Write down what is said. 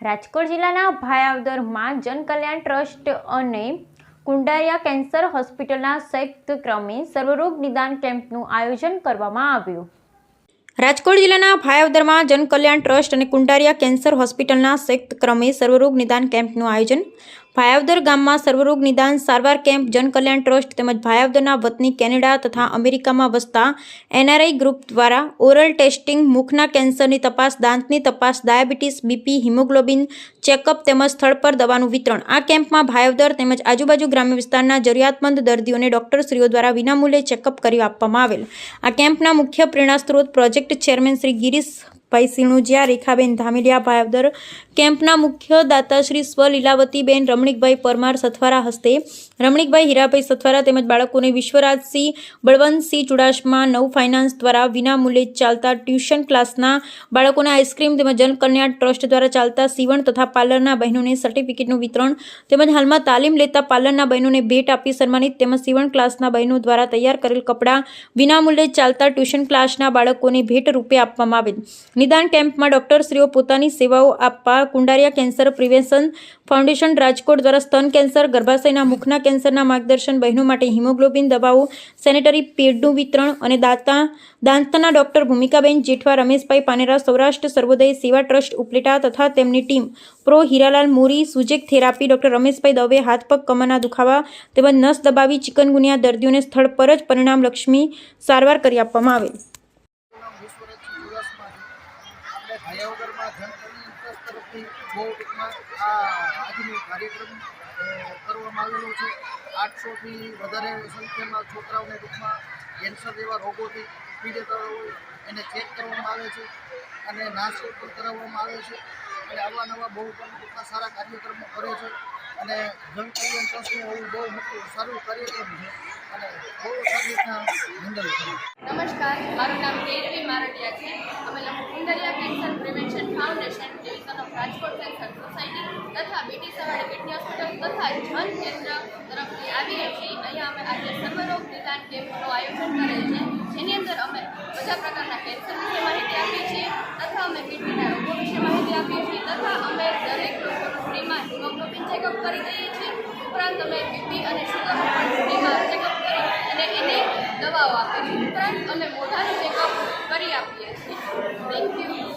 રાજકોટ જિલ્લાના ભાયાવદરમાં જનકલ્યાણ ટ્રસ્ટ અને કુંડારિયા કેન્સર હોસ્પિટલના સંયુક્ત ક્રમે સર્વરોગ નિદાન કેમ્પનું આયોજન કરવામાં આવ્યું। રાજકોટ જિલ્લાના ભાયાવદરમાં જનકલ્યાણ ટ્રસ્ટ અને કુંડારિયા કેન્સર હોસ્પિટલના સંયુક્ત ક્રમે સર્વરોગ નિદાન કેમ્પનું આયોજન। ભાયાવદર ગામમાં સર્વરોગ નિદાન સારવાર કેમ્પ જનકલ્યાણ ટ્રસ્ટ તેમજ ભાયાવદરના વતની કેનેડા તથા અમેરિકામાં વસતા એનઆરઆઈ ગ્રુપ દ્વારા ઓરલ ટેસ્ટિંગ, મુખના કેન્સરની તપાસ, દાંતની તપાસ, ડાયાબિટીસ, બીપી, હિમોગ્લોબિન ચેકઅપ તેમજ સ્થળ પર દવાનું વિતરણ। આ કેમ્પમાં ભાયાવદર તેમજ આજુબાજુ ગ્રામ્ય વિસ્તારના જરૂરિયાતમંદ દર્દીઓને ડોક્ટરશ્રીઓ દ્વારા વિનામૂલ્યે ચેકઅપ કરી આપવામાં આવેલ। આ કેમ્પના મુખ્ય પ્રેરણા સ્ત્રોત પ્રોજેક્ટ ચેરમેન શ્રી ગિરીશભાઈ સિણુજીયા, રેખાબેન ધામેલિયા ભાયાવદર કેમ્પના મુખ્ય દાતા શ્રી સ્વ લીલાવતીબેન રમણીકભાઈ પરમાર સથવારા હસ્તે રમણીકભાઈ હીરાભાઈ સથવારા તેમજ બાળકોને વિશ્વરાજસિંહ બળવંતસિંહ ચુડાસમા નવ ફાઇનાન્સ દ્વારા વિનામૂલ્યે ચાલતા ટ્યુશન ક્લાસના બાળકોને આઈસ્ક્રીમ તેમજ જનકલ્યાણ ટ્રસ્ટ દ્વારા ચાલતા સીવણ તથા પાર્લરના બહેનોને સર્ટિફિકેટનું વિતરણ તેમજ હાલમાં તાલીમ લેતા પાર્લરના બહેનોને ભેટ આપી સન્માનિત તેમજ સીવણ ક્લાસના બહેનો દ્વારા તૈયાર કરેલ કપડાં વિનામૂલ્યે ચાલતા ટ્યુશન ક્લાસના બાળકોને ભેટ રૂપે આપવામાં આવેલ। નિદાન કેમ્પમાં ડોક્ટરશ્રીઓ પોતાની સેવાઓ આપવા Kundariya cancer prevention foundation Rajkot દ્વારા સ્તન કેન્સર, ગર્ભાશયના મુખના કેન્સરના માર્ગદર્શન, બહેનો માટે હિમોગ્લોબિન દવાઓ, સેનેટરી પેડનું વિતરણ અને દાંતના ડોક્ટર ભૂમિકાબેન જેઠવા, રમેશભાઈ પાનેરા, સૌરાષ્ટ્ર સર્વોદય સેવા ટ્રસ્ટ ઉપલેટા તથા તેમની ટીમ, પ્રો હીરાલાલ મોરી, સુજેક થેરાપી, ડોક્ટર રમેશભાઈ દવે, હાથ પગ કમરના દુખાવા તેમજ નસ દબાવી ચિકનગુનિયા દર્દીઓને સ્થળ પર જ પરિણામલક્ષી સારવાર કરી આપવામાં આવેલ। ભાયાવદરમાં જનકલ્યાણ ટ્રસ્ટ તરફથી બહુ ટૂંકમાં આજનો કાર્યક્રમ કરવામાં આવેલો છે। 800થી વધારે સંખ્યામાં છોકરાઓને ટૂંકમાં કેન્સર જેવા રોગોથી પીડિત હોય એને ચેક કરવામાં આવે છે અને નાસ્તો પણ કરાવવામાં આવે છે અને આવા નવા બહુ પણ ટૂંકમાં સારા કાર્યક્રમો કરે છે અને જનકલ્યાણ ટ્રસ્ટનું એવું બહુ મોટું સારું કાર્યક્રમ છે અને બહુ સારી રીતના હેન્ડલ કરે। નમસ્કાર, મારું નામ કેરવી મારડિયા છે। અમે લોકો Kundariya cancer prevention foundation division of Rajkot cancer society તથા બીટી સવાડે કિડની હોસ્પિટલ તથા જન કેન્દ્ર તરફથી આવીએ છીએ। અહીંયા અમે આજે સર્વરોગ નિદાન કેમ્પનું આયોજન કરેલ છે, જેની અંદર અમે બધા પ્રકારના કેન્સર વિશે માહિતી આપીએ છીએ તથા અમે કિડનીના રોગો વિશે માહિતી આપીએ છીએ તથા અમે દરેક લોકોનું ફ્રીમાં હિમોગ્લોબિન ચેકઅપ કરી દઈએ છીએ। ઉપરાંત અમે બીપી અને શુગરનું પણ ફ્રીમાં ચેકઅપ કરી અને એને દવાઓ આપીએ છીએ। ઉપરાંત અમે મોઢાનું ચેકઅપ કરી આપીએ છીએ। Thank you.